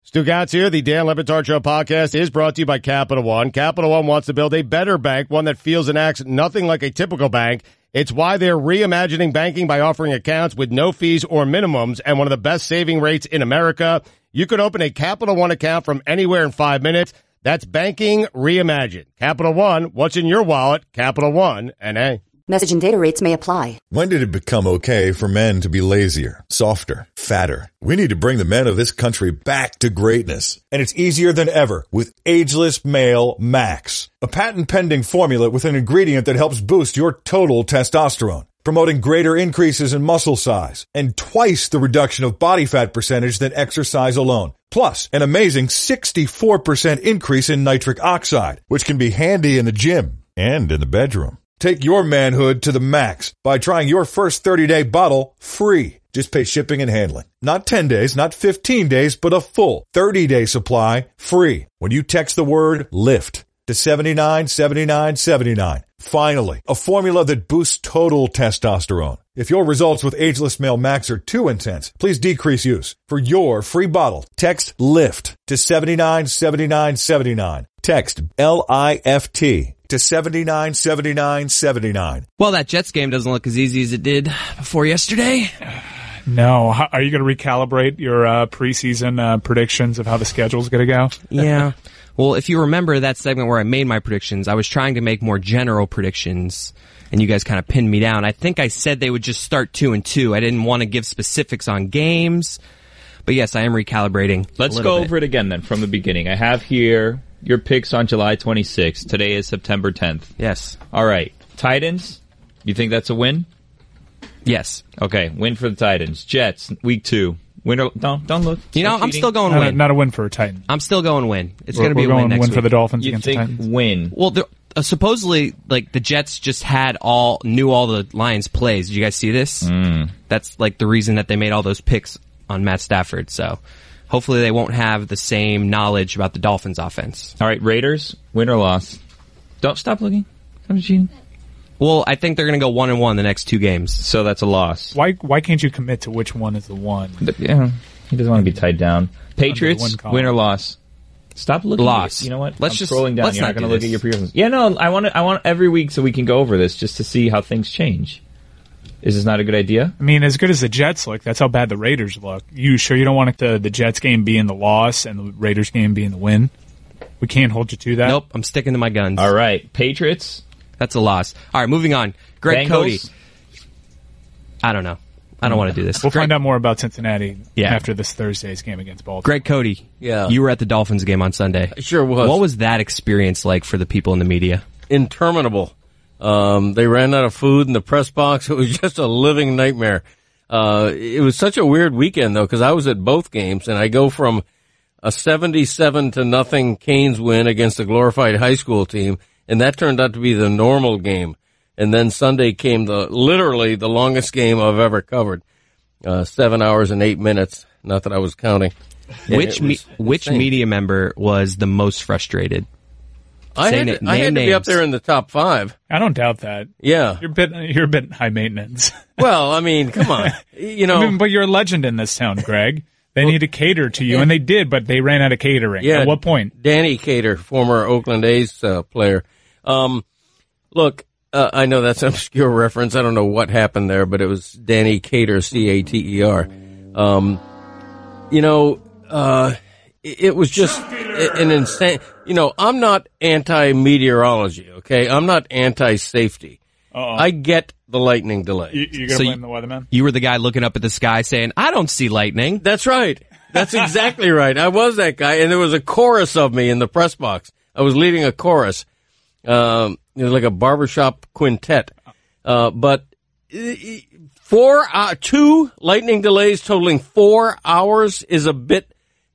Stugotz here. The Dan Le Batard Show podcast is brought to you by Capital One. Capital One wants to build a better bank, one that feels and acts nothing like a typical bank. It's why they're reimagining banking by offering accounts with no fees or minimums and one of the best saving rates in America. You could open a Capital One account from anywhere in 5 minutes. That's banking reimagined. Capital One, what's in your wallet? Capital One, N.A. Message and data rates may apply. When did it become okay for men to be lazier, softer, fatter? We need to bring the men of this country back to greatness. And it's easier than ever with Ageless Male Max, a patent-pending formula with an ingredient that helps boost your total testosterone, promoting greater increases in muscle size and twice the reduction of body fat percentage than exercise alone. Plus, an amazing 64% increase in nitric oxide, which can be handy in the gym and in the bedroom. Take your manhood to the max by trying your first 30-day bottle free. Just pay shipping and handling. Not 10 days, not 15 days, but a full 30-day supply free when you text the word LIFT to 797979. Finally, a formula that boosts total testosterone. If your results with Ageless Male Max are too intense, please decrease use. For your free bottle, text LIFT to 797979. Text LIFT to 797979. Well, that Jets game doesn't look as easy as it did before yesterday. No. Are you going to recalibrate your preseason predictions of how the schedule's going to go? Yeah. Well, if you remember that segment where I made my predictions, I was trying to make more general predictions, and you guys kind of pinned me down. I think I said they would just start 2-2. I didn't want to give specifics on games. But yes, I am recalibrating. Let's go over it again then from the beginning. I have here your picks on July 26th. Today is September 10th. Yes. All right. Titans, you think that's a win? Yes. Okay, win for the Titans. Jets, week 2. Win or, don't look. You know, I'm still going win. Not a win for a Titan. I'm still going win. It's going to be a win next win week. for the Dolphins You against the think Titans. win? Well, supposedly, like, the Jets just knew all the Lions' plays. Did you guys see this? That's, like, the reason that they made all those picks on Matt Stafford. So, hopefully they won't have the same knowledge about the Dolphins' offense. All right, Raiders, win or loss? Don't stop looking. Stop cheating. Well, I think they're going to go 1-1 the next 2 games. So that's a loss. Why can't you commit to which one is the one? Yeah, he doesn't want to be tied down. Patriots, win or loss? Stop looking. Loss. You know what? Let's I'm just scrolling down. let's You're not not going to do look this. at your predictions. Yeah, no. I want every week so we can go over this just to see how things change. Is this not a good idea? I mean, as good as the Jets look, that's how bad the Raiders look. You sure you don't want the Jets game being the loss and the Raiders game being the win? We can't hold you to that. Nope, I'm sticking to my guns. All right, Patriots. That's a loss. All right, moving on. Greg Cote. Bengals? I don't know. I don't want to do this. We'll find out more about Cincinnati Yeah. after this Thursday's game against Baltimore. Greg Cote. Yeah. You were at the Dolphins game on Sunday. I sure was. What was that experience like for the people in the media? Interminable. They ran out of food in the press box. It was just a living nightmare. It was such a weird weekend, though, because I was at both games, and I go from a 77-0 Canes win against a glorified high school team, and that turned out to be the normal game. And then Sunday came literally the longest game I've ever covered. 7 hours and 8 minutes. Not that I was counting. Which media member was the most frustrated? I had to be up there in the top 5. I don't doubt that. Yeah. You're a bit high maintenance. Well, I mean, come on. You know. But you're a legend in this town, Greg. They need to cater to you, and they did, but they ran out of catering. Yeah. At what point? Danny Cater, former Oakland A's player. Look, I know that's an obscure reference. I don't know what happened there, but it was Danny Cater, C-A-T-E-R. It was just an insane. You know, I'm not anti-meteorology, okay? I'm not anti-safety. I get the lightning delay. You're going to blame the weatherman? You were the guy looking up at the sky saying, I don't see lightning. That's right. That's exactly right. I was that guy, and there was a chorus of me in the press box. I was leading a chorus. It was like a barbershop quintet. But 2 lightning delays totaling 4 hours is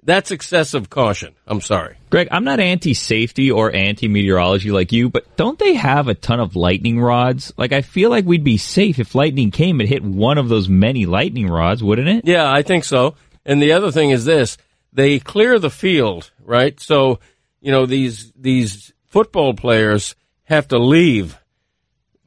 that's excessive caution. I'm sorry. Greg, I'm not anti-safety or anti-meteorology like you, but don't they have a ton of lightning rods? Like, I feel like we'd be safe if lightning came and hit one of those many lightning rods, wouldn't it? Yeah, I think so. And the other thing is this. They clear the field, right? So, you know, these football players have to leave,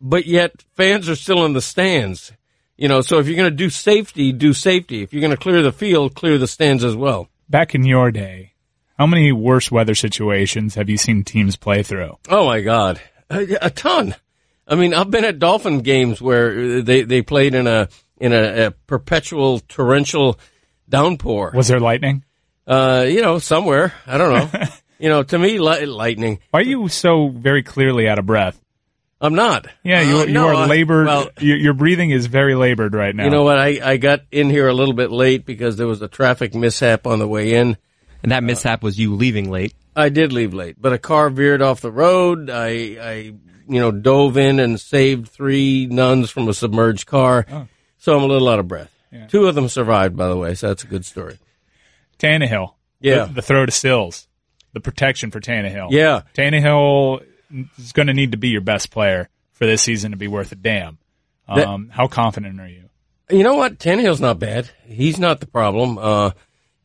but yet fans are still in the stands. You know, so if you're going to do safety, do safety. If you're going to clear the field, clear the stands as well. back in your day, how many worse weather situations have you seen teams play through? Oh my God, a ton. I mean, I've been at Dolphin games where they played in a perpetual torrential downpour. Was there lightning? Somewhere. I don't know. To me, lightning. Why are you so very clearly out of breath? I'm not. Yeah, you are labored. Your breathing is very labored right now. You know what? I got in here a little bit late because there was a traffic mishap on the way in. And that mishap was you leaving late. I did leave late, but a car veered off the road. I dove in and saved 3 nuns from a submerged car. Oh. So I'm a little out of breath. Yeah. 2 of them survived, by the way, so that's a good story. Tannehill. Yeah. The throw to Sills. The protection for Tannehill. Yeah. Tannehill is going to need to be your best player for this season to be worth a damn. How confident are you? You know what? Tannehill's not bad. He's not the problem.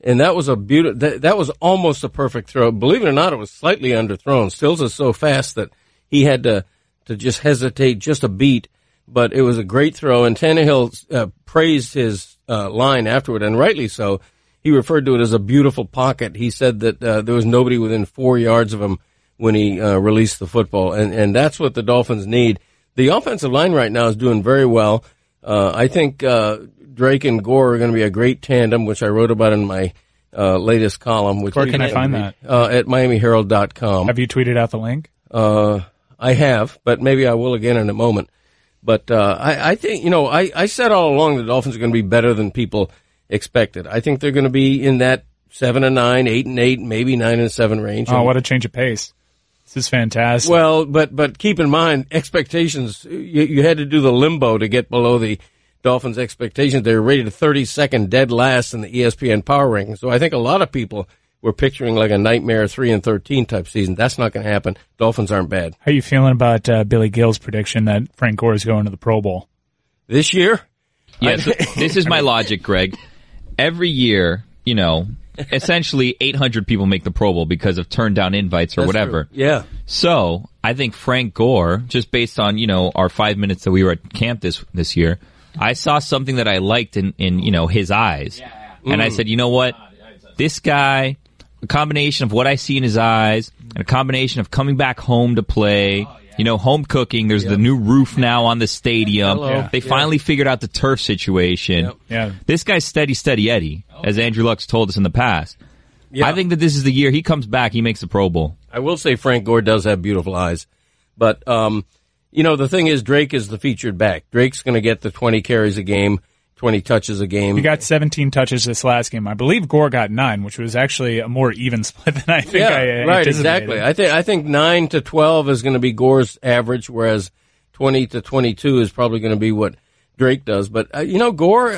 And that was that was almost a perfect throw. Believe it or not, it was slightly underthrown. Stills is so fast that he had to just hesitate just a beat, but it was a great throw. And Tannehill praised his line afterward, and rightly so. He referred to it as a beautiful pocket. He said that there was nobody within 4 yards of him when he released the football, and that's what the Dolphins need. The offensive line right now is doing very well. I think Drake and Gore are going to be a great tandem, which I wrote about in my latest column. Where can I find that? At MiamiHerald.com. Have you tweeted out the link? I have, but maybe I will again in a moment. But I think, I said all along the Dolphins are going to be better than people expected. I think they're going to be in that 7-9, 8-8, maybe 9-7 range. Oh, what a change of pace. This is fantastic. Well, but keep in mind, expectations, you had to do the limbo to get below the Dolphins' expectations. They were rated 32nd dead last in the ESPN power ranking. So I think a lot of people were picturing like a nightmare 3-13 type season. That's not going to happen. Dolphins aren't bad. How are you feeling about Billy Gill's prediction that Frank Gore is going to the Pro Bowl? This year? Yes, this is my logic, Greg. Every year, essentially 800 people make the Pro Bowl because of turned down invites or That's whatever. True. Yeah. So I think Frank Gore, just based on, our 5 minutes that we were at camp this year, I saw something that I liked in his eyes. And I said, you know what? This guy, a combination of what I see in his eyes and a combination of coming back home to play, home cooking. There's the new roof now on the stadium. Hello. They finally figured out the turf situation. Yep. Yeah. This guy's steady Eddie, as Andrew Luck's told us in the past. Yeah. I think that this is the year he comes back, he makes the Pro Bowl. I will say Frank Gore does have beautiful eyes. But, the thing is Drake is the featured back. Drake's going to get the 20 carries a game, 20 touches a game. He got 17 touches this last game. I believe Gore got 9, which was actually a more even split than I think right, anticipated. exactly. I think 9 to 12 is going to be Gore's average, whereas 20 to 22 is probably going to be what Drake does. But, Gore,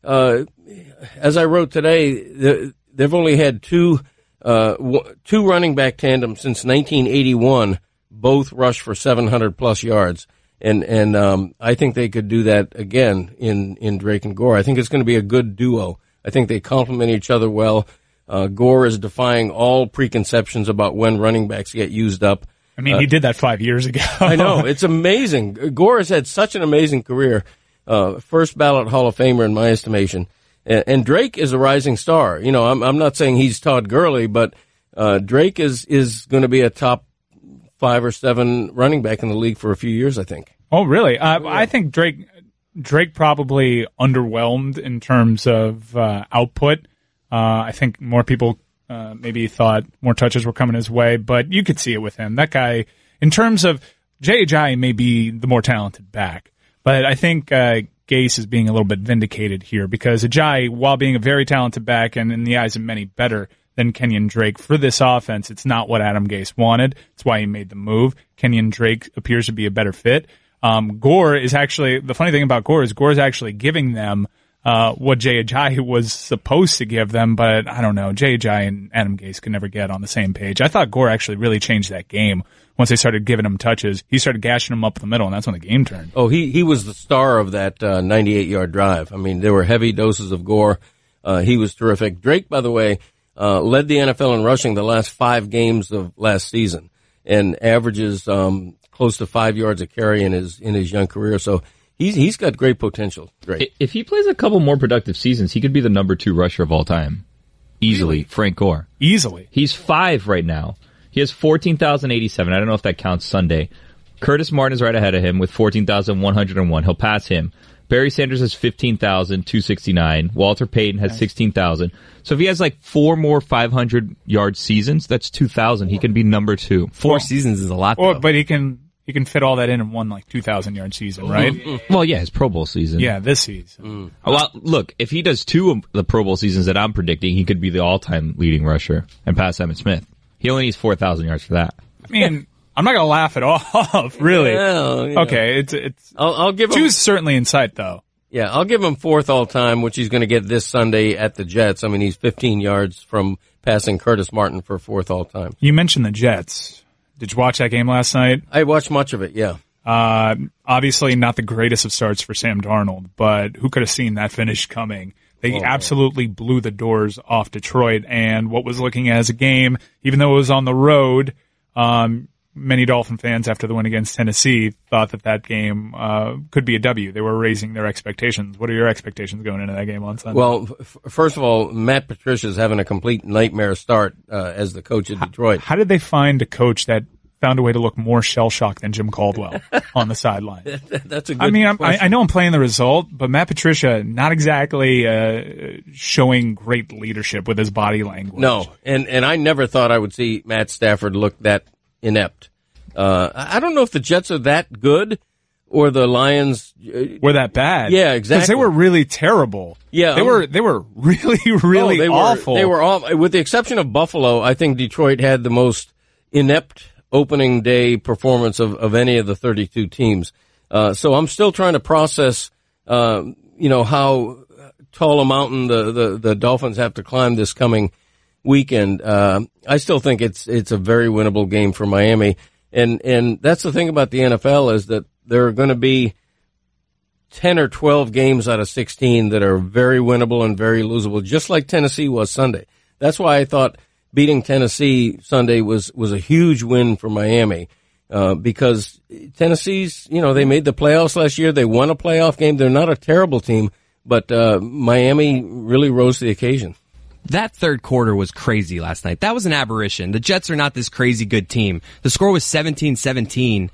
as I wrote today, they've only had two running back tandems since 1981, both rush for 700-plus yards. And I think they could do that again in Drake and Gore. I think it's going to be a good duo. I think they complement each other well. Gore is defying all preconceptions about when running backs get used up. I mean, he did that 5 years ago. I know. It's amazing. Gore has had such an amazing career. First ballot Hall of Famer in my estimation. And Drake is a rising star. I'm not saying he's Todd Gurley, but Drake is going to be a top 5 or 7 running back in the league for a few years, I think. Oh, really? I think Drake probably underwhelmed in terms of output. I think more people maybe thought more touches were coming his way, but you could see it with him. That guy, in terms of J.J. may be the more talented back, but I think Gase is being a little bit vindicated here because Ajayi, while being a very talented back and in the eyes of many better than Kenyon Drake for this offense, it's not what Adam Gase wanted. It's why he made the move. Kenyon Drake appears to be a better fit. Gore is actually, the funny thing about Gore is actually giving them what Jay Ajayi was supposed to give them, but I don't know. Jay Ajayi and Adam Gase could never get on the same page. I thought Gore actually really changed that game once they started giving him touches. He started gashing him up the middle, and that's when the game turned. Oh, he was the star of that 98-yard drive. I mean, there were heavy doses of Gore. He was terrific. Drake, by the way, led the NFL in rushing the last 5 games of last season and averages close to 5 yards a carry in his young career. So he's got great potential. Great. If he plays a couple more productive seasons, he could be the number 2 rusher of all time. Easily, Frank Gore. Easily. He's 5 right now. He has 14,087. I don't know if that counts Sunday. Curtis Martin is right ahead of him with 14,101. He'll pass him. Barry Sanders has 15,269. Walter Payton has 16,000. So if he has like 4 more 500-yard seasons, that's 2,000. He can be number 2. 4 seasons is a lot, though. But he can fit all that in one like 2,000-yard season, right? Well, yeah, his Pro Bowl season. Yeah, this season. Well, look, if he does 2 of the Pro Bowl seasons that I'm predicting, he could be the all-time leading rusher and pass Emmitt Smith. He only needs 4,000 yards for that. I mean, I'm not going to laugh it off, really. Well, yeah. Okay, I'll give him 2's certainly in sight, though. Yeah, I'll give him 4th all-time, which he's going to get this Sunday at the Jets. I mean, he's 15 yards from passing Curtis Martin for 4th all-time. You mentioned the Jets. Did you watch that game last night? I watched much of it, yeah. Obviously not the greatest of starts for Sam Darnold, but who could have seen that finish coming? They absolutely blew the doors off Detroit, and what was looking as a game, even though it was on the road, many Dolphin fans after the win against Tennessee thought that game could be a W. They were raising their expectations. What are your expectations going into that game on Sunday? Well, first of all, Matt Patricia's having a complete nightmare start as the coach of Detroit. How did they find a coach that found a way to look more shell-shocked than Jim Caldwell on the sideline? That's a good I mean, question. I know I'm playing the result, but Matt Patricia not exactly showing great leadership with his body language. No, and I never thought I would see Matt Stafford look that inept. I don't know if the Jets are that good or the Lions were that bad. Yeah, exactly. Because they were really terrible. Yeah, they were really awful. They were awful. With the exception of Buffalo, I think Detroit had the most inept opening day performance of any of the 32 teams. So I'm still trying to process, how tall a mountain the Dolphins have to climb this coming weekend. I still think it's a very winnable game for Miami. And that's the thing about the NFL is that there are going to be 10 or 12 games out of 16 that are very winnable and very losable, just like Tennessee was Sunday. That's why I thought beating Tennessee Sunday was a huge win for Miami, because Tennessee's, they made the playoffs last year. They won a playoff game. They're not a terrible team, but Miami really rose to the occasion. That third quarter was crazy last night. That was an aberration. The Jets are not this crazy good team. The score was 17-17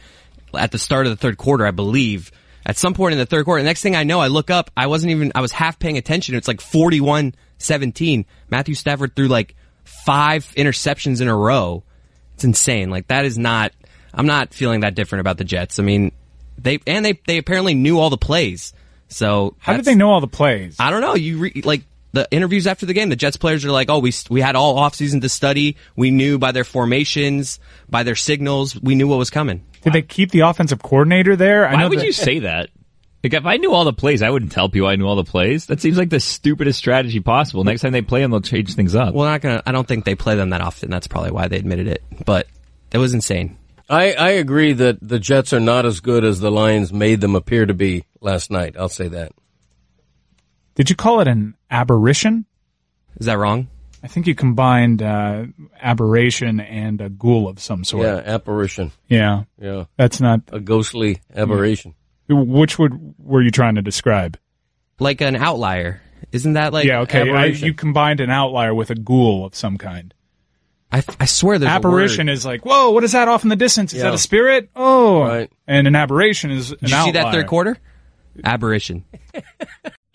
at the start of the third quarter, I believe. At some point in the third quarter, the next thing I know, I look up, I was half paying attention. It's like 41-17. Matthew Stafford threw like 5 interceptions in a row. It's insane. Like, that is not, I'm not feeling that different about the Jets. I mean, they apparently knew all the plays. So how did they know all the plays? I don't know. The interviews after the game, the Jets players are like, oh, we had all offseason to study. We knew by their formations, by their signals, we knew what was coming. Did they keep the offensive coordinator there? Why would you say that? Like, if I knew all the plays, I wouldn't tell people I knew all the plays. That seems like the stupidest strategy possible. Next time they play them, they'll change things up. Well, I don't think they play them that often. That's probably why they admitted it. But it was insane. I agree that the Jets are not as good as the Lions made them appear to be last night. I'll say that. Did you call it an aberration? Is that wrong? I think you combined aberration and a ghoul of some sort. Yeah, apparition. Yeah. Yeah. That's not a ghostly aberration. Which were you trying to describe? Like an outlier. Isn't that like... Yeah, okay. You combined an outlier with a ghoul of some kind. I swear there's apparition a word. Is like, whoa, what is that off in the distance? Is that a spirit? Oh. Right. And an aberration is an outlier. Did you see that third quarter? Aberration.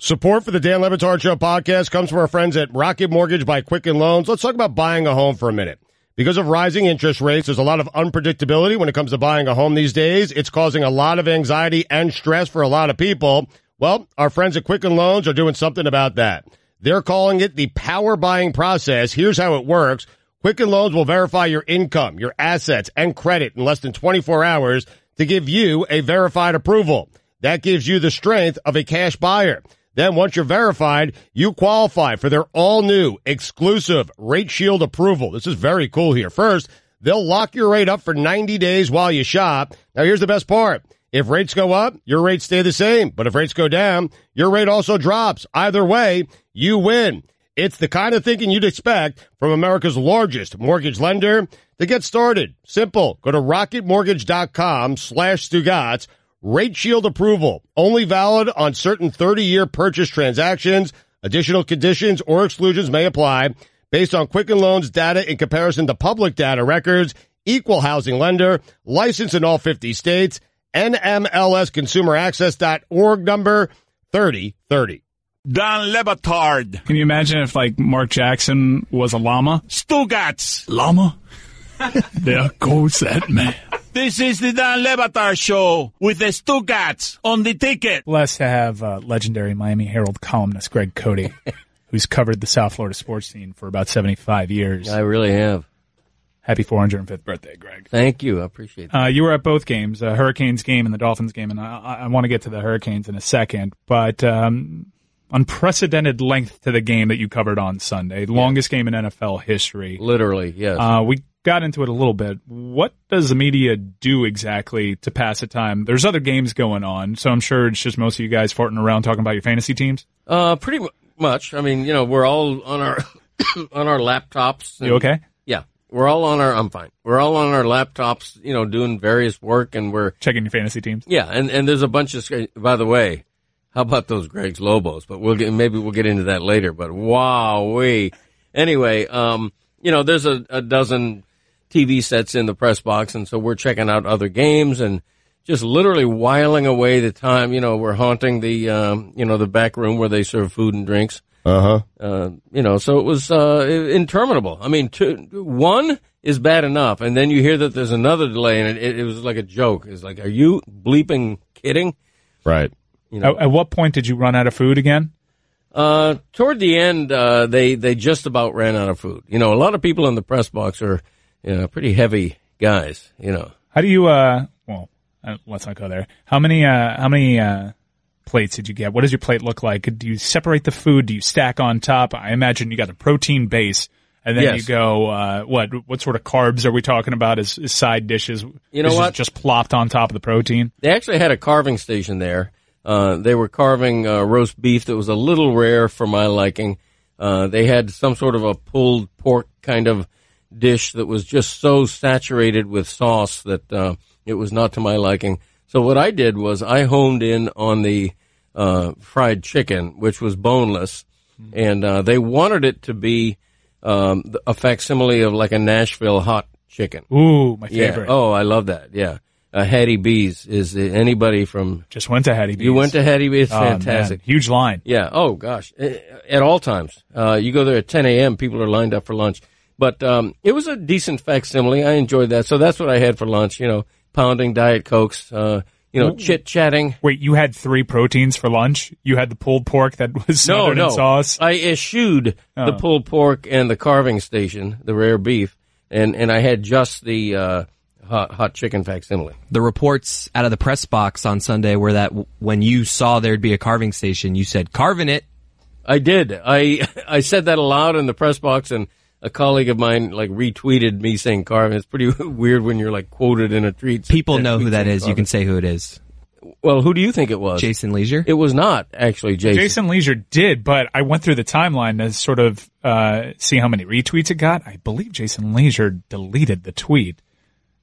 Support for the Dan Le Batard Show podcast comes from our friends at Rocket Mortgage by Quicken Loans. Let's talk about buying a home for a minute. Because of rising interest rates, there's a lot of unpredictability when it comes to buying a home these days. It's causing a lot of anxiety and stress for a lot of people. Well, our friends at Quicken Loans are doing something about that. They're calling it the power buying process. Here's how it works. Quicken Loans will verify your income, your assets, and credit in less than 24 hours to give you a verified approval. That gives you the strength of a cash buyer. Then once you're verified, you qualify for their all-new exclusive Rate Shield approval. This is very cool here. First, they'll lock your rate up for 90 days while you shop. Now, here's the best part. If rates go up, your rates stay the same. But if rates go down, your rate also drops. Either way, you win. It's the kind of thinking you'd expect from America's largest mortgage lender. To get started, simple. Go to rocketmortgage.com/Stugotz. Rate Shield approval. Only valid on certain 30-year purchase transactions. Additional conditions or exclusions may apply. based on Quicken Loans data in comparison to public data records, equal housing lender, licensed in all 50 states, NMLSconsumeraccess.org number 3030. Don Le Batard. Can you imagine if, like, Mark Jackson was a llama? Stugotz. Llama? There goes that man. This is the Don Le Batard Show with the Stugotz on the ticket. Blessed to have legendary Miami Herald columnist Greg Cote, who's covered the South Florida sports scene for about 75 years. I really have. Happy 405th birthday, Greg. Thank you. I appreciate that. You were at both games, the Hurricanes game and the Dolphins game, and I want to get to the Hurricanes in a second, but unprecedented length to the game that you covered on Sunday. Longest game in NFL history. Literally, yes. We got into it a little bit. What does the media do exactly to pass the time? There's other games going on, so I'm sure it's just most of you guys farting around talking about your fantasy teams. Pretty much. I mean, we're all on our on our laptops. You okay? Yeah. I'm fine. We're all on our laptops, doing various work, and we're checking your fantasy teams. Yeah, and there's a bunch of, by the way, how about those Greg's Lobos? But maybe we'll get into that later, but wowee. Anyway, there's a dozen TV sets in the press box, and so we're checking out other games and just literally whiling away the time. We're haunting the back room where they serve food and drinks. So it was interminable. I mean, one is bad enough, and then you hear that there's another delay, and it was like a joke. It's like, are you bleeping kidding? Right. At what point did you run out of food again? Toward the end, they just about ran out of food. A lot of people in the press box are, pretty heavy guys, How do you, let's not go there. How many plates did you get? What does your plate look like? Do you separate the food? Do you stack on top? I imagine you got a protein base, and then you go, what sort of carbs are we talking about as side dishes? What? Just plopped on top of the protein? They actually had a carving station there. They were carving roast beef that was a little rare for my liking. They had some sort of a pulled pork kind of dish that was just so saturated with sauce that it was not to my liking. So what I did was I honed in on the fried chicken, which was boneless, and they wanted it to be a facsimile of like a Nashville hot chicken. Ooh, my favorite. Yeah. Oh, I love that. Yeah. Hattie B's is anybody from... Just went to Hattie B's. You went to Hattie B's? It's fantastic. Man. Huge line. Yeah. Oh, gosh. At all times. You go there at 10 a.m., people are lined up for lunch. But it was a decent facsimile. I enjoyed that. So that's what I had for lunch, pounding Diet Cokes, chit-chatting. Wait, you had 3 proteins for lunch? You had the pulled pork that was smothered in sauce? I eschewed the pulled pork and the carving station, the rare beef, and I had just the... hot chicken facsimile. The reports out of the press box on Sunday were that when you saw there'd be a carving station, you said, "Carving it." I did. I said that aloud in the press box, and a colleague of mine retweeted me saying carving. It's pretty weird when you're quoted in a tweet. People know who that is. Carving. You can say who it is. Well, who do you think it was? Jason Leisure? It was not actually Jason. Jason Leisure did, but I went through the timeline to sort of see how many retweets it got. I believe Jason Leisure deleted the tweet.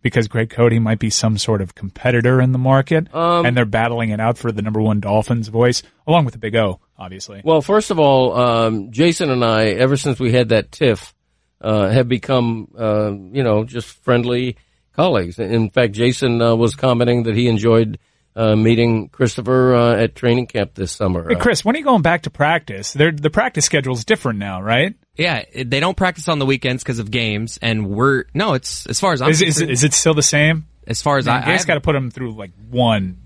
Because Greg Cote might be some sort of competitor in the market, and they're battling it out for the number one Dolphins voice, along with the Big O, obviously. Well, first of all, Jason and I, ever since we had that tiff, have become, just friendly colleagues. In fact, Jason was commenting that he enjoyed meeting Christopher at training camp this summer. Hey, Chris, when are you going back to practice? The practice schedule is different now, right? Yeah, they don't practice on the weekends because of games, and it's as far as I'm concerned. Is it still the same? As far as I just got to put them through 1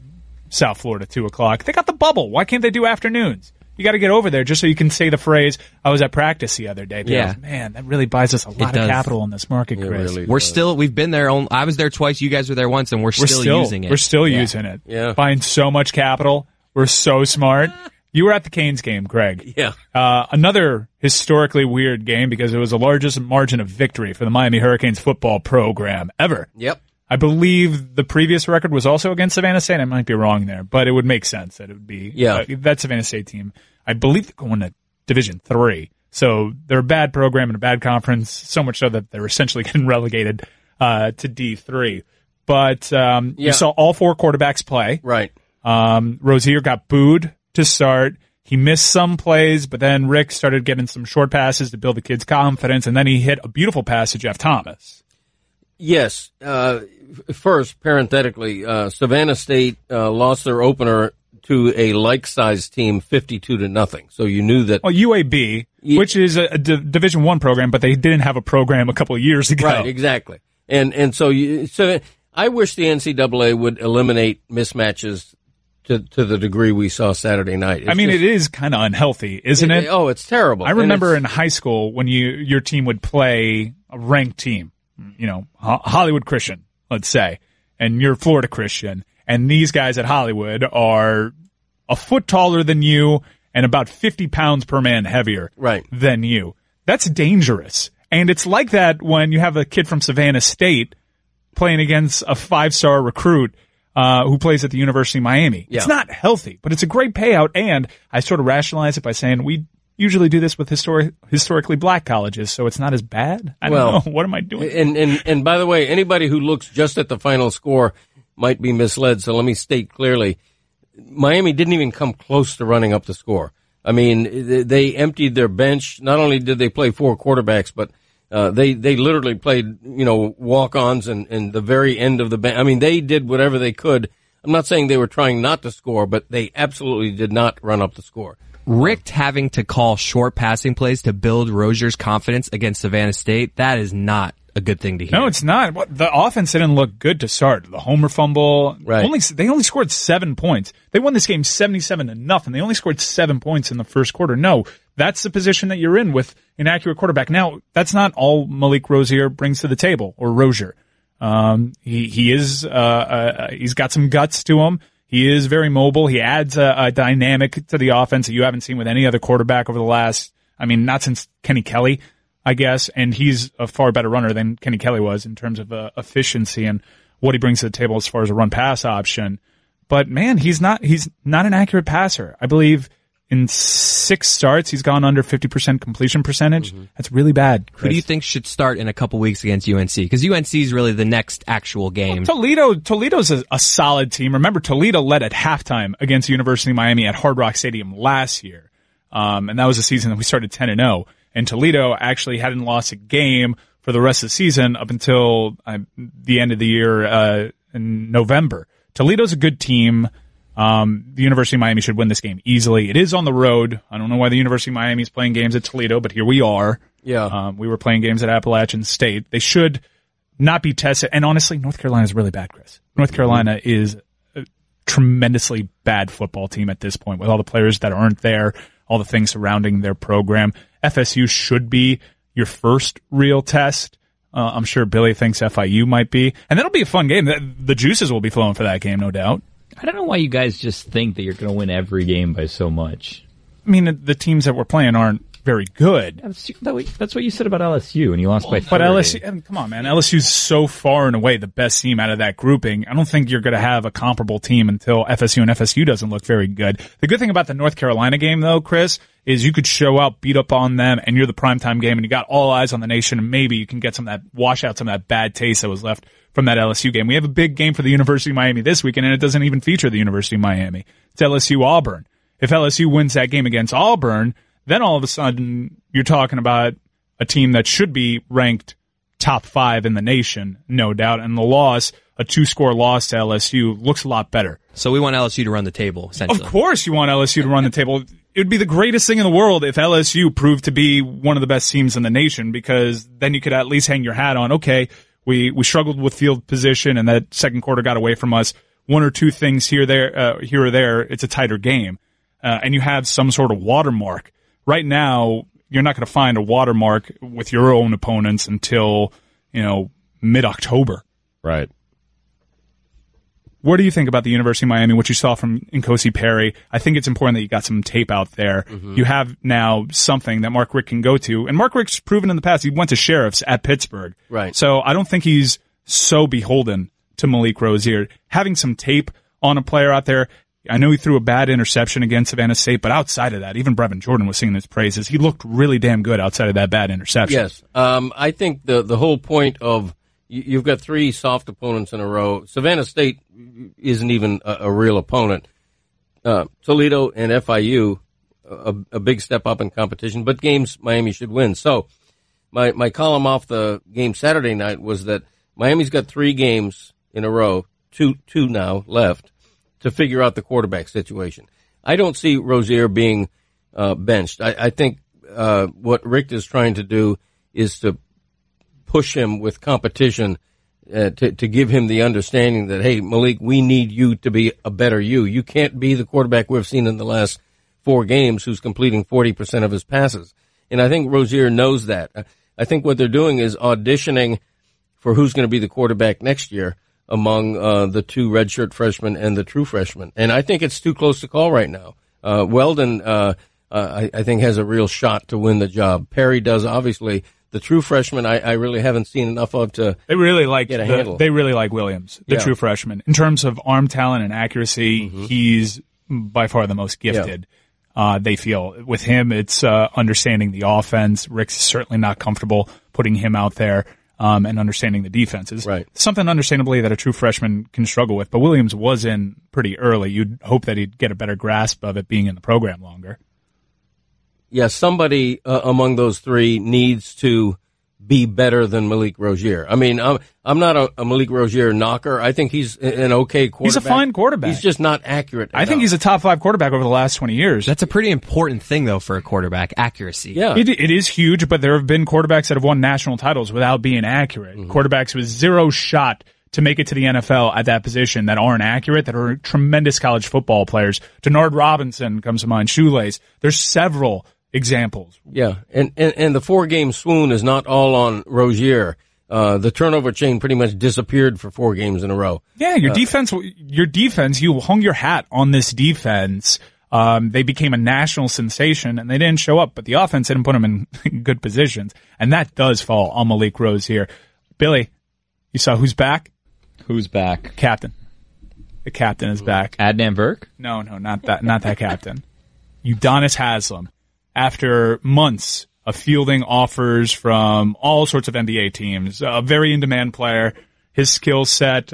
South Florida 2:00. They got the bubble. Why can't they do afternoons? You got to get over there just so you can say the phrase, "I was at practice the other day." Yeah, man, that really buys us a lot of capital in this market, Chris. Really we've been there. I was there twice. You guys were there once, and we're still using it. We're still using it. Yeah, buying so much capital. We're so smart. You were at the Canes game, Greg. Yeah. Another historically weird game because it was the largest margin of victory for the Miami Hurricanes football program ever. Yep. I believe the previous record was also against Savannah State. I might be wrong there, but it would make sense that it would be that Savannah State team. I believe they're going to Division III. So they're a bad program and a bad conference, so much so that they're essentially getting relegated to D3. But you saw all 4 quarterbacks play. Right. Rozier got booed to start. he missed some plays, but then Rick started getting some short passes to build the kid's confidence, and then he hit a beautiful pass to Jeff Thomas. Yes. First, parenthetically, Savannah State lost their opener to a like-sized team 52-0. So you knew that. Well, UAB, which is a Division I program, but they didn't have a program a couple of years ago. Right, exactly. And so I wish the NCAA would eliminate mismatches to the degree we saw Saturday night. It is kind of unhealthy, isn't it? Oh, it's terrible. I remember in high school when your team would play a ranked team, Hollywood Christian, let's say, and you're Florida Christian, and these guys at Hollywood are a foot taller than you and about 50 pounds per man heavier than you. That's dangerous. And it's like that when you have a kid from Savannah State playing against a 5-star recruit who plays at the University of Miami. Yeah. It's not healthy, but it's a great payout, and I sort of rationalize it by saying we usually do this with historically black colleges, so it's not as bad. I don't know. What am I doing? And by the way, anybody who looks just at the final score might be misled, so let me state clearly, Miami didn't even come close to running up the score. I mean, they emptied their bench. Not only did they play 4 quarterbacks, but they literally played, walk-ons and the very end of the bench. I mean, they did whatever they could. I'm not saying they were trying not to score, but they absolutely did not run up the score. Rick having to call short passing plays to build Rozier's confidence against Savannah State, that is not a good thing to hear. No, it's not. The offense didn't look good to start. The homer fumble. Right. They only scored 7 points. They won this game 77-0. They only scored 7 points in the first quarter. No, that's the position that you're in with an accurate quarterback. Now, that's not all Malik Rozier brings to the table, or Rozier. He's got some guts to him. He is very mobile. He adds a dynamic to the offense that you haven't seen with any other quarterback over the last, not since Kenny Kelly, I guess, and he's a far better runner than Kenny Kelly was in terms of efficiency and what he brings to the table as far as a run-pass option. But, man, he's not an accurate passer. I believe in 6 starts, he's gone under 50% completion percentage. Mm-hmm. That's really bad, Chris. Who do you think should start in a couple weeks against UNC? Because UNC is really the next actual game. Well, Toledo's a solid team. Remember, Toledo led at halftime against University of Miami at Hard Rock Stadium last year. And that was a season that we started 10-0. And Toledo actually hadn't lost a game for the rest of the season up until the end of the year in November. Toledo's a good team. The University of Miami should win this game easily. It is on the road. I don't know why the University of Miami is playing games at Toledo, but here we are. Yeah. We were playing games at Appalachian State. They should not be tested. And honestly, North Carolina is really bad, Chris. North Carolina is a tremendously bad football team at this point with all the players that aren't there, all the things surrounding their program. FSU should be your first real test. I'm sure Billy thinks FIU might be. And that'll be a fun game. The juices will be flowing for that game, no doubt. I don't know why you guys just think that you're going to win every game by so much. The teams that we're playing aren't very good. That's what you said about LSU, and you lost by 30. But LSU, come on, man. LSU's so far and away the best team out of that grouping. I don't think you're going to have a comparable team until FSU, and FSU doesn't look very good. The good thing about the North Carolina game, though, Chris, is you could show up, beat up on them, and you're the primetime game, and you got all eyes on the nation, and maybe you can get wash out some of that bad taste that was left from that LSU game. We have a big game for the University of Miami this weekend, and it doesn't even feature the University of Miami. It's LSU-Auburn. If LSU wins that game against Auburn, then all of a sudden you're talking about a team that should be ranked top 5 in the nation, no doubt. And the loss, a 2-score loss to LSU, looks a lot better. So we want LSU to run the table, essentially. Of course you want LSU to run the table. It would be the greatest thing in the world if LSU proved to be one of the best teams in the nation, because then you could at least hang your hat on, okay, we struggled with field position and that second quarter got away from us. 1 or 2 things here or there, it's a tighter game. And you have some sort of watermark. Right now, you're not going to find a watermark with your own opponents until, mid-October. Right. What do you think about the University of Miami, what you saw from Nkosi Perry? I think it's important that you got some tape out there. Mm-hmm. You have now something that Mark Richt can go to. And Mark Richt's proven in the past, he went to Sheriffs at Pittsburgh. Right. So I don't think he's so beholden to Malik Rozier. Having some tape on a player out there, I know he threw a bad interception against Savannah State, but outside of that, even Brevin Jordan was singing his praises. He looked really damn good outside of that bad interception. Yes. I think the whole point of you've got 3 soft opponents in a row. Savannah State isn't even a real opponent. Toledo and FIU a big step up in competition, but games Miami should win. So my column off the game Saturday night was that Miami's got 3 games in a row, two now left, to figure out the quarterback situation. I don't see Rozier being benched. I think what Rick is trying to do is to push him with competition to give him the understanding that, hey, Malik, we need you to be a better you. You can't be the quarterback we've seen in the last 4 games who's completing 40% of his passes. And I think Rozier knows that. I think what they're doing is auditioning for who's going to be the quarterback next year among the 2 redshirt freshmen and the true freshmen. And I think it's too close to call right now. Weldon, I think, has a real shot to win the job. Perry does, obviously. The true freshman, I really haven't seen enough of to They really like get a handle. They really like Williams, the true freshman. In terms of arm talent and accuracy, he's by far the most gifted. They feel with him, it's understanding the offense. Rick's certainly not comfortable putting him out there and understanding the defenses. Right. Something understandably that a true freshman can struggle with. But Williams was in pretty early. You'd hope that he'd get a better grasp of it being in the program longer. Yeah, somebody among those 3 needs to be better than Malik Rozier. I mean, I'm not a Malik Rozier knocker. I think he's an okay quarterback. He's a fine quarterback. He's just not accurate enough. I think he's a top 5 quarterback over the last 20 years. That's a pretty important thing, though, for a quarterback, accuracy. Yeah. It is huge, but there have been quarterbacks that have won national titles without being accurate. Quarterbacks with 0 shot to make it to the NFL at that position that aren't accurate, that are tremendous college football players. Denard Robinson comes to mind, Shoelace. There's several examples. Yeah, and the 4-game swoon is not all on Rozier. The turnover chain pretty much disappeared for 4 games in a row. Yeah, your defense, you hung your hat on this defense. They became a national sensation and they didn't show up, but the offense didn't put them in good positions. And that does fall on Malik Rozier. Billy, you saw who's back? Who's back? Captain. The captain is back. Adnan Virk? No, not that captain. Udonis Haslem. After months of fielding offers from all sorts of NBA teams, a very in-demand player, his skill set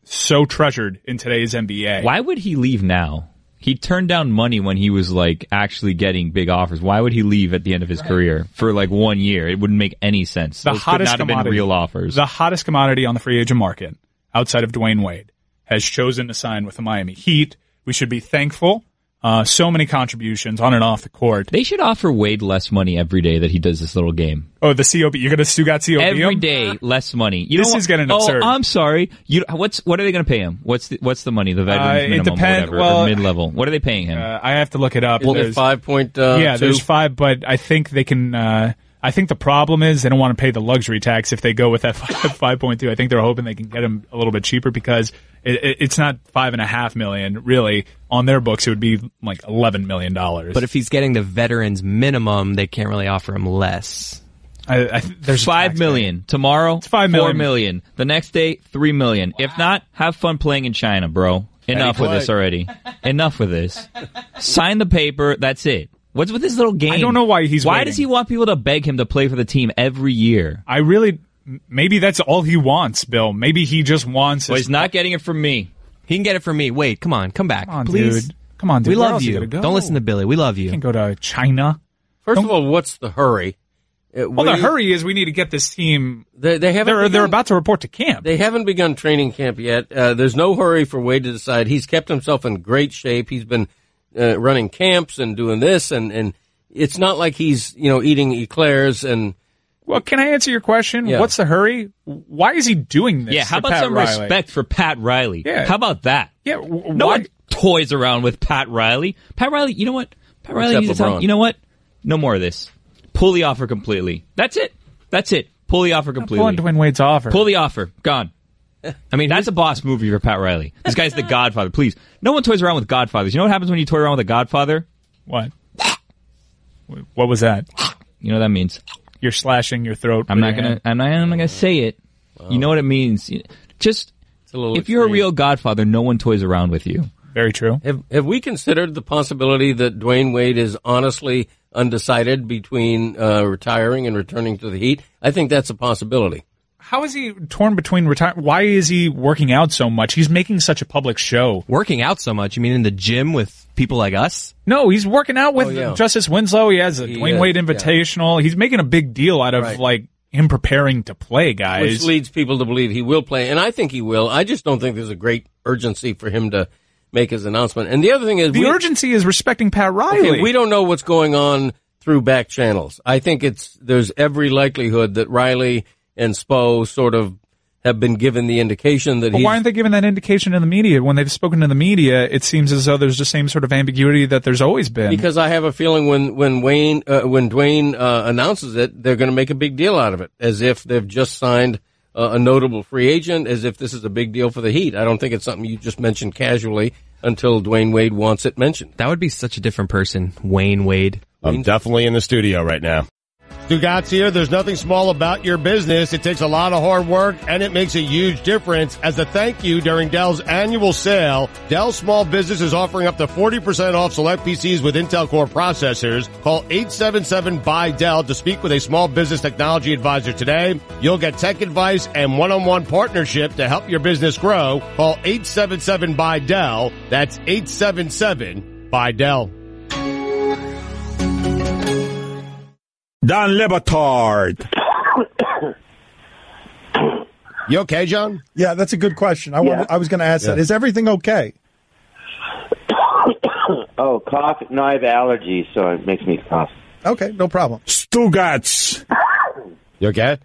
so treasured in today's NBA. Why would he leave now? He turned down money when he was like actually getting big offers. Why would he leave at the end of his career for like 1 year? It wouldn't make any sense. Those could not have been real offers. The hottest commodity on the free agent market, outside of Dwayne Wade, has chosen to sign with the Miami Heat. We should be thankful. So many contributions on and off the court. They should offer Wade less money every day that he does this little game. Oh, the COB. You're going to Stugotz COB every him? day, less money. This is getting absurd. Oh, I'm sorry. What are they going to pay him? What's the money? The veterans minimum, whatever, or mid-level. What are they paying him? I have to look it up. Isn't it 5.2? Yeah, there's 5, but I think they can. I think the problem is they don't want to pay the luxury tax if they go with that 5.2. I think they're hoping they can get him a little bit cheaper because it's not $5.5 million really on their books. It would be like $11 million. But if he's getting the veterans minimum, they can't really offer him less. There's $5 million tomorrow. It's $5 million. $4 million. The next day, $3 million. Wow. If not, have fun playing in China, bro. Enough with this already. Enough with this. Sign the paper. That's it. What's with this little game? I don't know why he's Why waiting. does he want people to beg him to play for the team every year? Maybe that's all he wants, Bill. Maybe he just wants... Well, he's not getting it from me. He can get it from me. Wait, come on. Come back. Come on, please. dude. Come on, dude. We Where love else you. Go? Don't listen to Billy. We love you. You can't go to China. First of all, what's the hurry? Well, the hurry is we need to get this team... They haven't They're about to report to camp. They haven't begun training camp yet. There's no hurry for Wade to decide. He's kept himself in great shape. He's been running camps and doing this, and it's not like he's eating eclairs and... Well, can I answer your question? Yeah. What's the hurry? Why is he doing this? Yeah, how for about Pat some Riley? respect for Pat Riley? Yeah. How about that? Yeah, No one toys around with Pat Riley. Pat Riley, you know what? Pat Riley needs to tell, you know what? No more of this. Pull the offer completely. That's it. Pull the offer completely. Pulling Dwayne Wade's offer. Pull the offer. Gone. I mean, that's a boss movie for Pat Riley. This guy's the Godfather. Please. No one toys around with Godfathers. You know what happens when you toy around with a Godfather? What? What was that? You know what that means? You're slashing your throat. I'm not gonna say it. Wow. You know what it means. Just if you're a real Godfather, no one toys around with you. Very true. Have we considered the possibility that Dwayne Wade is honestly undecided between retiring and returning to the Heat? I think that's a possibility. How is he torn between why is he working out so much? He's making such a public show. Working out so much? You mean in the gym with people like us? No, he's working out with Justice Winslow. He has a Dwayne Wade Invitational. Yeah. He's making a big deal out of like him preparing to play, guys. Which leads people to believe he will play, and I think he will. I just don't think there's a great urgency for him to make his announcement. And the other thing is... The urgency is respecting Pat Riley. Okay, we don't know what's going on through back channels. I think there's every likelihood that Riley and Spo sort of have been given the indication that why aren't they giving that indication in the media? When they've spoken to the media, it seems as though there's the same sort of ambiguity that there's always been. Because I have a feeling when Dwayne announces it, they're going to make a big deal out of it, as if they've just signed a notable free agent, as if this is a big deal for the Heat. I don't think it's something you just mention casually until Dwayne Wade wants it mentioned. That would be such a different person, Wayne Wade. I'm definitely in the studio right now. Stugotz here. There's nothing small about your business. It takes a lot of hard work, and it makes a huge difference. As a thank you during Dell's annual sale, Dell Small Business is offering up to 40% off select PCs with Intel Core processors. Call 877-BUY-DELL to speak with a small business technology advisor today. You'll get tech advice and one-on-one partnership to help your business grow. Call 877-BUY-DELL. That's 877-BUY-DELL. Dan Le Batard. You okay, John? Yeah, that's a good question. I was going to ask that. Is everything okay? Oh, cough. No, I have allergies, so it makes me cough. Okay, no problem. Stugotz. You okay?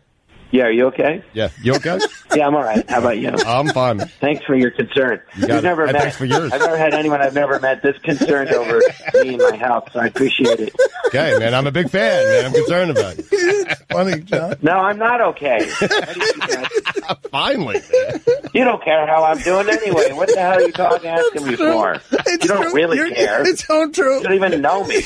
Yeah, are you okay? Yeah. You okay? Yeah, I'm all right. How about you? I'm fine. Thanks for your concern. We've never met. Thanks for yours. I've never had anyone I've never met this concerned over me and my health, so I appreciate it. Okay, man. I'm a big fan, man. I'm concerned about you. It's funny, John. No, I'm not okay. Finally. You don't care how I'm doing anyway. What the hell are you asking me for? You don't really care. It's so true. You don't even know me.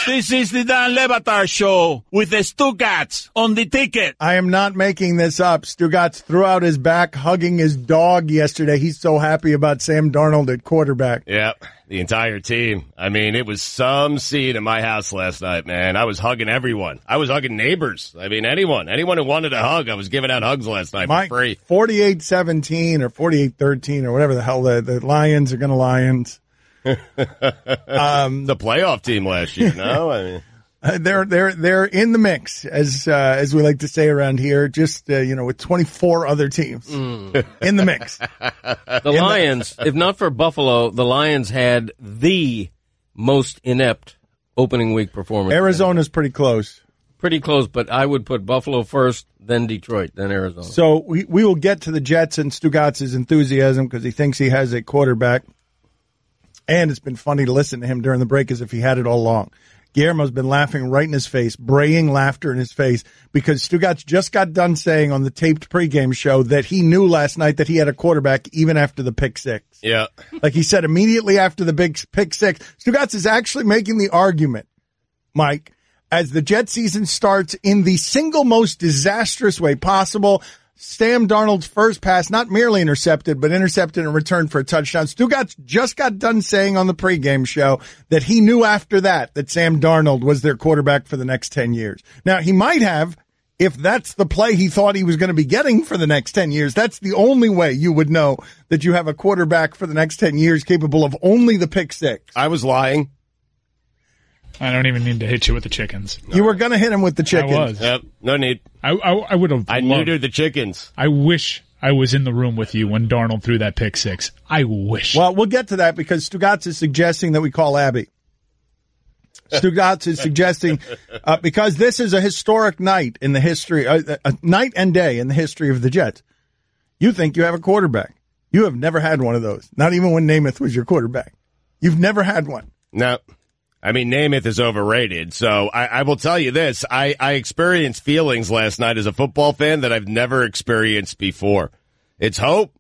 This is the Dan Le Batard Show with the Stugotz on the ticket. I am not making this up. Stugotz threw out his back hugging his dog yesterday. He's so happy about Sam Darnold at quarterback. Yep, the entire team. I mean, it was some scene in my house last night, man. I was hugging everyone. I was hugging neighbors. I mean, anyone who wanted a hug. I was giving out hugs last night for free. 48-17 or 48-13 or whatever the hell the Lions are going to Lions. The playoff team last year, no? I mean, they're in the mix, as we like to say around here. Just with 24 other teams in the mix. The Lions, if not for Buffalo, the Lions had the most inept opening week performance. Arizona's pretty close. Pretty close, but I would put Buffalo first, then Detroit, then Arizona. So we will get to the Jets and Stugotz's enthusiasm because he thinks he has a quarterback. And it's been funny to listen to him during the break as if he had it all along. Guillermo's been laughing right in his face, braying laughter in his face, because Stugotz just got done saying on the taped pregame show that he knew last night that he had a quarterback even after the pick six. Yeah. Like he said immediately after the big pick six. Stugotz is actually making the argument, Mike, as the Jet season starts in the single most disastrous way possible. Sam Darnold's first pass, not merely intercepted, but intercepted and returned for a touchdown. Stugotz just got done saying on the pregame show that he knew after that Sam Darnold was their quarterback for the next 10 years. Now, he might have, if that's the play he thought he was going to be getting for the next 10 years. That's the only way you would know that you have a quarterback for the next 10 years capable of only the pick six. I was lying. I don't even need to hit you with the chickens. You were going to hit him with the chickens. I was. Yep, no need. I would have. I neutered the chickens. I wish I was in the room with you when Darnold threw that pick six. I wish. Well, we'll get to that because Stugotz is suggesting that we call Abby. Stugotz is suggesting, because this is a historic night in the history, a night and day in the history of the Jets. You think you have a quarterback. You have never had one of those. Not even when Namath was your quarterback. You've never had one. No. I mean, Namath is overrated. So I will tell you this. I experienced feelings last night as a football fan that I've never experienced before. It's hope.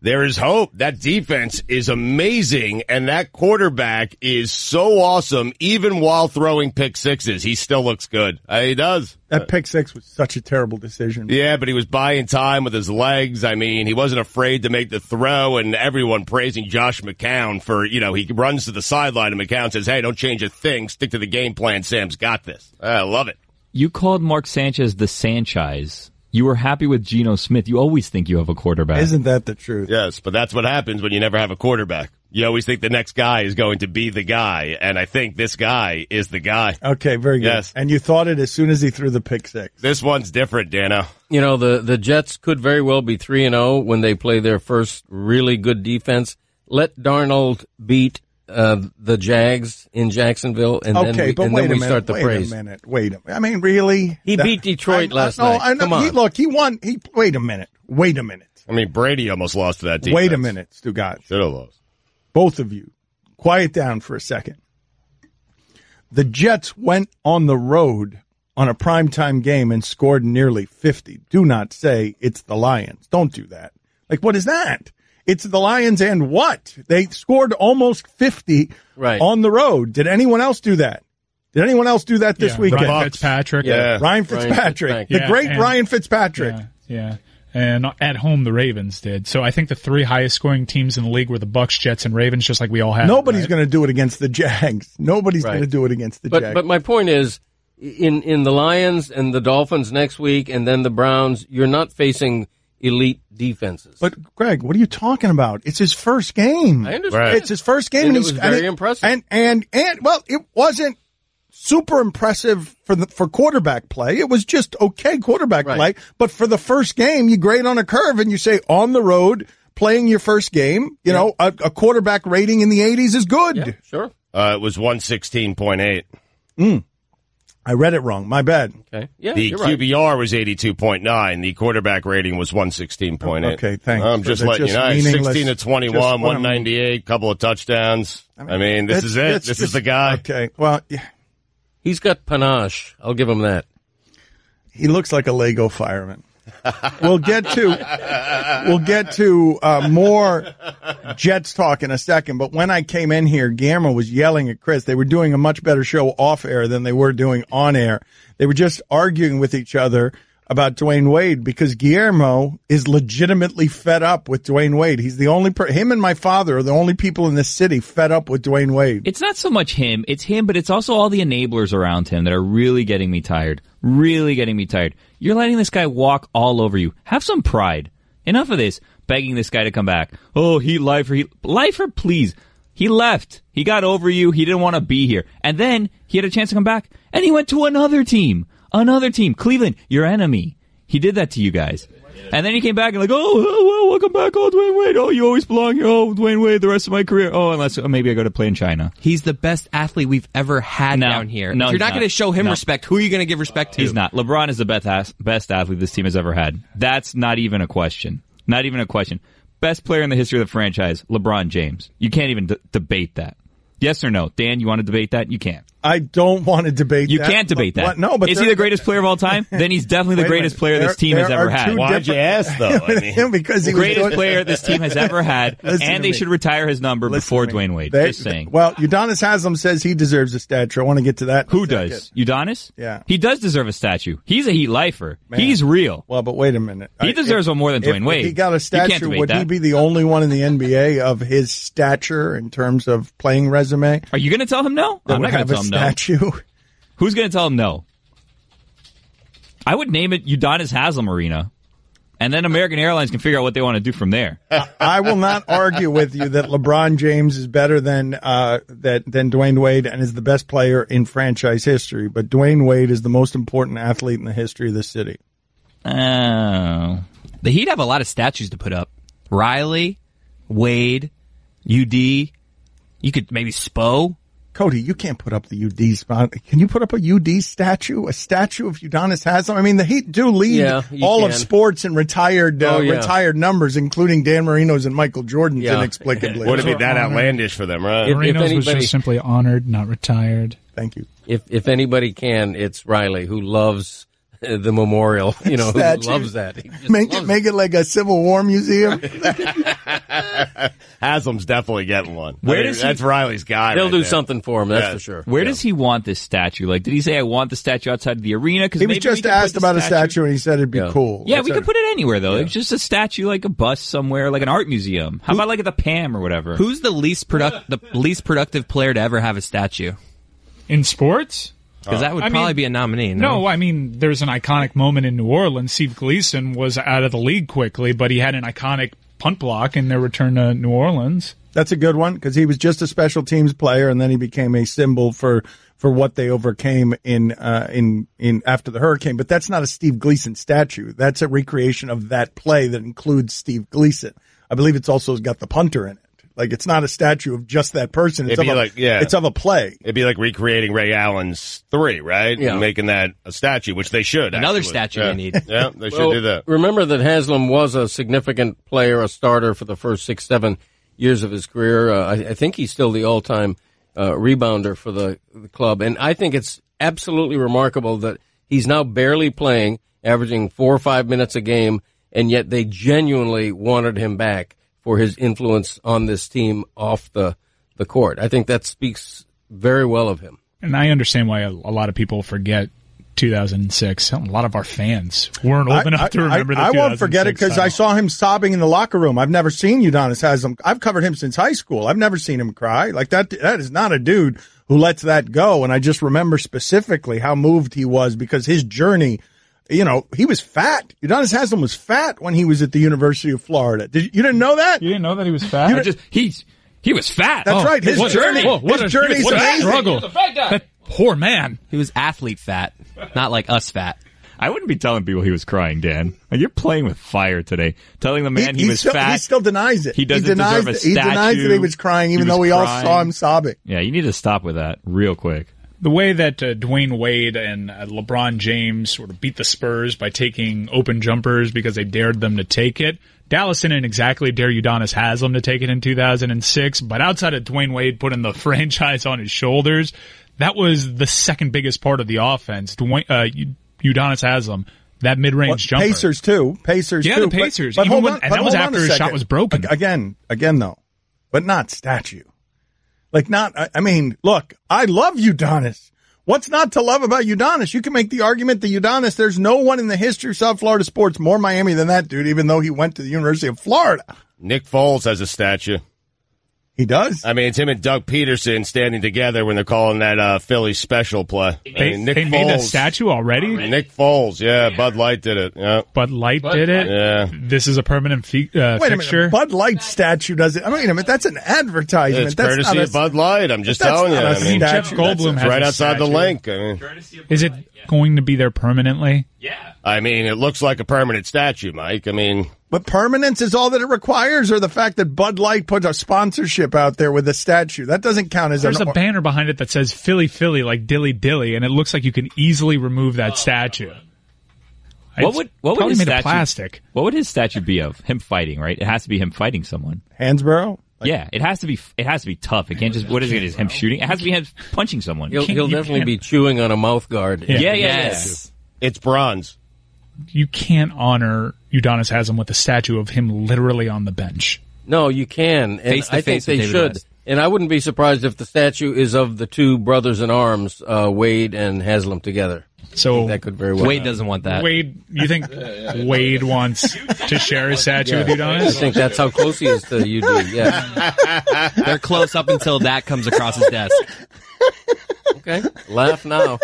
There is hope. That defense is amazing, and that quarterback is so awesome, even while throwing pick sixes. He still looks good. He does. That pick six was such a terrible decision. Yeah, but he was buying time with his legs. I mean, he wasn't afraid to make the throw, and everyone praising Josh McCown for, he runs to the sideline, and McCown says, hey, don't change a thing. Stick to the game plan. Sam's got this. I love it. You called Mark Sanchez the Sanchez You were happy with Geno Smith. You always think you have a quarterback. Isn't that the truth? Yes, but that's what happens when you never have a quarterback. You always think the next guy is going to be the guy, and I think this guy is the guy. Okay, very good. Yes. And you thought it as soon as he threw the pick six. This one's different, Dano. You know, the Jets could very well be 3-0 when they play their first really good defense. Let Darnold beat the Jags in Jacksonville, and then we start the praise. Wait a minute. I mean, really? He beat Detroit last night. I know. Come on. He won. Wait a minute. I mean, Brady almost lost to that defense. Wait a minute, Stugotz. Should have lost. Both of you, quiet down for a second. The Jets went on the road on a primetime game and scored nearly 50. Do not say it's the Lions. Don't do that. Like, what is that? It's the Lions and what? They scored almost 50 on the road. Did anyone else do that? Did anyone else do that this weekend? Ryan Fitzpatrick. Yeah. Ryan Fitzpatrick. The great Ryan Fitzpatrick. Yeah. And at home, the Ravens did. So I think the three highest scoring teams in the league were the Bucs, Jets, and Ravens, just like we all have. Nobody's going to do it against the Jags. Nobody's going to do it against the Jags. But my point is, in the Lions and the Dolphins next week and then the Browns, you're not facing elite defenses. But, Greg, what are you talking about? It's his first game. I understand. Right. It's his first game. And it was very impressive. And well, it wasn't super impressive for quarterback play. It was just okay quarterback play. But for the first game, you grade on a curve and you say on the road, playing your first game, you know, a quarterback rating in the 80s is good. Yeah, sure. It was 116.8. I read it wrong. My bad. Okay. Yeah, the QBR was 82.9. The quarterback rating was 116.8. Okay, thanks. I'm just letting you know. 16 to 21, 198, couple of touchdowns. I mean, this is it. This is the guy. Okay. Well, yeah. He's got panache. I'll give him that. He looks like a Lego fireman. We'll get to more Jets talk in a second. But when I came in here, Guillermo was yelling at Chris. They were doing a much better show off air than they were doing on air. They were just arguing with each other about Dwayne Wade because Guillermo is legitimately fed up with Dwayne Wade. He's the only him and my father are the only people in this city fed up with Dwayne Wade. It's not so much him. It's him, but it's also all the enablers around him that are really getting me tired. Really getting me tired. You're letting this guy walk all over you. Have some pride. Enough of this. Begging this guy to come back. Oh, Lifer, please. He left. He got over you. He didn't want to be here. And then he had a chance to come back, and he went to another team. Cleveland, your enemy. He did that to you guys. And then he came back and welcome back. Oh, Dwayne Wade. Oh, you always belong here. Oh, Dwayne Wade, the rest of my career. Oh, unless maybe I go to play in China. He's the best athlete we've ever had down here. No, if you're not going to show him respect, who are you going to give respect to? He's not. LeBron is the best athlete this team has ever had. That's not even a question. Not even a question. Best player in the history of the franchise, LeBron James. You can't even debate that. Yes or no? Dan, you want to debate that? You can't. I don't want to debate that. You can't debate that. No, but is he the greatest player of all time? Then he's definitely the greatest player this team has ever had. Why'd you ask, though? I mean, because he the greatest player this team has ever had, and they should retire his number before Dwayne Wade. Just saying. Well, Udonis Haslam says he deserves a statue. I want to get to that. Who does? Udonis? Yeah. He does deserve a statue. He's a Heat lifer. Man. He's real. Well, but wait a minute. He deserves one more than Dwayne Wade. If he got a statue, would he be the only one in the NBA of his stature in terms of playing resume? Are you going to tell him no? I'm not going to tell him no. Statue? Who's going to tell him no? I would name it Udonis Haslam Arena, and then American Airlines can figure out what they want to do from there. I will not argue with you that LeBron James is better than Dwayne Wade and is the best player in franchise history, but Dwayne Wade is the most important athlete in the history of the city. Oh. The Heat have a lot of statues to put up. Riley, Wade, UD. You could maybe Spo. Cote, you can't put up the UD spot. Can you put up a UD statue? A statue of Udonis Haslam? I mean, the Heat do lead all of sports in retired numbers, incling Dan Marino's and Michael Jordan's inexplicably. Would it be that outlandish for them, right? Marino's was just simply honored, not retired. Thank you. If anybody can, it's Riley, who loves the memorial, who loves that. Make it like a Civil War museum. Haslam's definitely getting one. That's Riley's guy. They'll do something for him, that's for sure. Where does he want this statue? Like, did he say, I want the statue outside of the arena? He was just asked about a statue, and he said it'd be cool. Yeah, we could put it anywhere, though. It's just a statue, like a bust somewhere, like an art museum. How about like at the PAM or whatever? Who's the least productive player to ever have a statue? In sports? Because that would probably be a nominee. No, I mean, there's an iconic moment in New Orleans. Steve Gleason was out of the league quickly, but he had an iconic punt block in their return to New Orleans. That's a good one because he was just a special teams player, and then he became a symbol for what they overcame in after the hurricane. But that's not a Steve Gleason statue. That's a recreation of that play that includes Steve Gleason. I believe it's also got the punter in it. Like, it's not a statue of just that person. It's it's of a play. It'd be like recreating Ray Allen's 3, right? Yeah. And making that a statue, which they should. Another statue they need. Yeah, they should do that. Remember that Haslam was a significant player, a starter for the first 6-7 years of his career. I think he's still the all-time rebounder for the club. And I think it's absolutely remarkable that he's now barely playing, averaging 4 or 5 minutes a game, and yet they genuinely wanted him back for his influence on this team off the court. I think that speaks very well of him. And I understand why a lot of people forget 2006. A lot of our fans weren't old enough to remember that. I won't forget it because I saw him sobbing in the locker room. I've never seen Udonis Haslam. I've covered him since high school. I've never seen him cry. Like that is not a dude who lets that go. And I just remember specifically how moved he was because his journey, you know, he was fat. Udonis Haslam was fat when he was at the University of Florida. You didn't know that? You didn't know that he was fat? He was fat. That's right. His journey. His journey's amazing. Struggle. That poor man. He was athlete fat, not like us fat. I wouldn't be telling people he was crying, Dan. Like, you're playing with fire today. Telling the man he was fat. He still denies it. He doesn't deserve a statue. He denies that he was crying, even though we all saw him sobbing. Yeah, you need to stop with that real quick. The way that Dwayne Wade and LeBron James sort of beat the Spurs by taking open jumpers because they dared them to take it. Dallas didn't exactly dare Udonis Haslam to take it in 2006, but outside of Dwayne Wade putting the franchise on his shoulders, that was the second biggest part of the offense. Udonis Haslam, that mid-range jumper. Pacers too. Yeah, the Pacers. But that was after his shot was broken. Again though, but not statue. Like look, I love Udonis. What's not to love about Udonis? You can make the argument that Udonis, there's no one in the history of South Florida sports more Miami than that dude, even though he went to the University of Florida. Nick Foles has a statue. He does? I mean, it's him and Doug Peterson standing together when they're calling that Philly special play. They made a statue already? Nick Foles, yeah. Bud Light did it. Yeah. Bud Light did it? Yeah. This is a permanent fixture? Wait a minute. Bud Light statue does it. I mean, that's an advertisement. It's courtesy of Bud Light. I'm just telling you. I mean, Jeff Goldblum has right outside the link. I mean, is it going to be there permanently? Yeah. I mean, it looks like a permanent statue, Mike. I mean, but permanence is all that it requires, or the fact that Bud Light puts a sponsorship out there with a statue. That doesn't count as There's a banner behind it that says Philly, Philly, like Dilly Dilly, and it looks like you can easily remove that statue. What would his made statue, of plastic. What would his statue be of? Him fighting, right? It has to be him fighting someone. Hansborough? Yeah, it has to be tough. It can't just, what is it? Is him shooting? It has to be him punching someone. He'll definitely be chewing on a mouth guard. Yeah. Yes. It's bronze. You can't honor Udonis Haslam with a statue of him literally on the bench. No, you can. And I think they should. West. And I wouldn't be surprised if the statue is of the two brothers in arms, Wade and Haslam together. So that could very well. Wade doesn't want that. Wade, you think Wade wants to share his statue with Udonis? I think that's how close he is to UD. Yeah. They're close up until that comes across his desk. Okay, laugh now.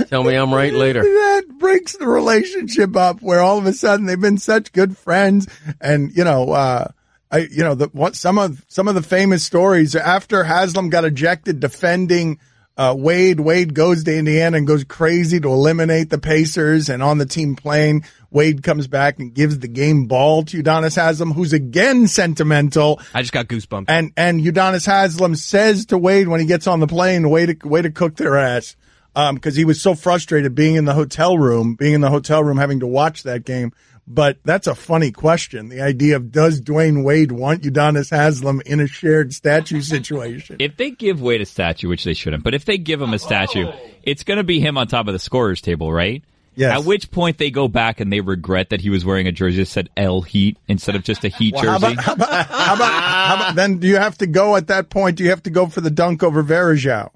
Tell me I'm right later. That breaks the relationship up where all of a sudden they've been such good friends, and some of the famous stories after Haslam got ejected defending Wade goes to Indiana and goes crazy to eliminate the Pacers, and on the team plane, Wade comes back and gives the game ball to Udonis Haslam, who's again sentimental. I just got goosebumps. And Udonis Haslam says to Wade when he gets on the plane, way to cook their ass. Because he was so frustrated being in the hotel room, having to watch that game. But that's a funny question. The idea of, does Dwayne Wade want Udonis Haslam in a shared statue situation? If they give Wade a statue, which they shouldn't, but if they give him a statue, it's going to be him on top of the scorer's table, right? Yes. At which point they go back and they regret that he was wearing a jersey that said L Heat instead of just a Heat jersey. How about then do you have to go at that point? Do you have to go for the dunk over Verajao?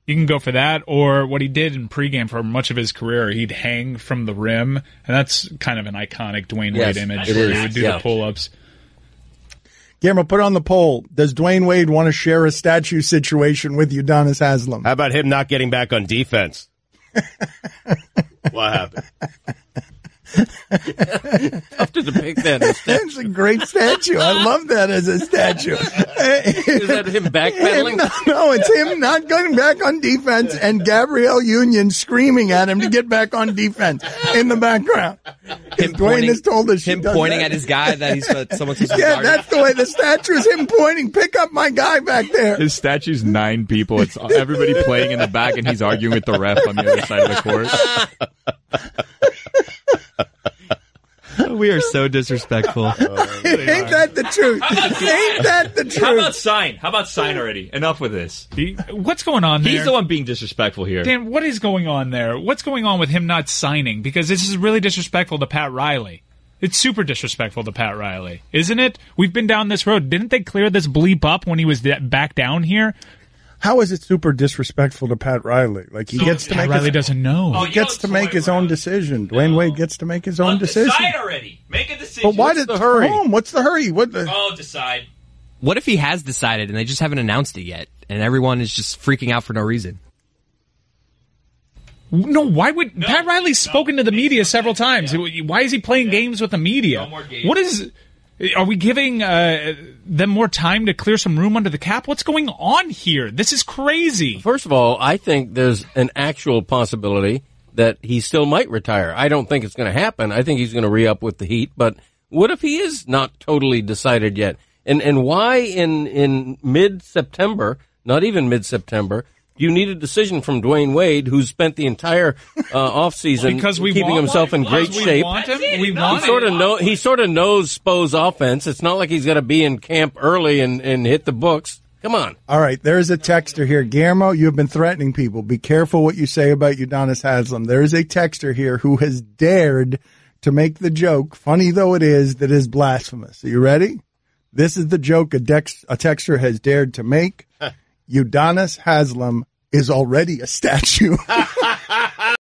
You can go for that, or what he did in pregame for much of his career, he'd hang from the rim, and that's kind of an iconic Dwayne Wade image where he would do the pull-ups. Guillermo, put on the poll. Does Dwayne Wade want to share a statue situation with Udonis Haslem? How about him not getting back on defense? What happened? Tough to depict that. That's a great statue. I love that as a statue. Is that him backpedaling? No, it's him not going back on defense and Gabrielle Union screaming at him to get back on defense in the background. Dwayne has told us him pointing at his guy that he's someone's supposed to Yeah, guard. that's the way the statue is, him pointing. Pick up my guy back there. His statue's 9 people. It's everybody playing in the back, and he's arguing with the ref on the other side of the court. We are so disrespectful. Ain't that the truth? Ain't that the truth? How about sign already? Enough with this. What's going on there? He's the one being disrespectful here. Dan, what is going on there? What's going on with him not signing? Because this is really disrespectful to Pat Riley. It's super disrespectful to Pat Riley, isn't it? We've been down this road. Didn't they clear this bleep up when he was back down here? How is it super disrespectful to Pat Riley? Like he gets to Pat make Riley doesn't know. He gets to make his own decision. Dwayne Wade gets to make his own decision. Decide already. Make a decision. But why did the hurry? What's the hurry? Decide. What if he has decided and they just haven't announced it yet, and everyone is just freaking out for no reason? No, why would Pat Riley's spoken to the media several times? Why is he playing games with the media? No more games. What is? Are we giving them more time to clear some room under the cap? What's going on here? This is crazy. First of all, I think there's an actual possibility that he still might retire. I don't think it's going to happen. I think he's going to re-up with the Heat. But what if he is not totally decided yet? And why in mid-September, not even mid-September, you need a decision from Dwayne Wade, who's spent the entire offseason keeping himself in great shape. He sort of knows Spo's offense. It's not like he's got to be in camp early and hit the books. Come on. All right, there's a texter here. Guillermo, you have been threatening people. Be careful what you say about Udonis Haslem. There is a texter here who has dared to make the joke, funny though it is, that is blasphemous. Are you ready? This is the joke a texter has dared to make. Udonis Haslem is already a statue.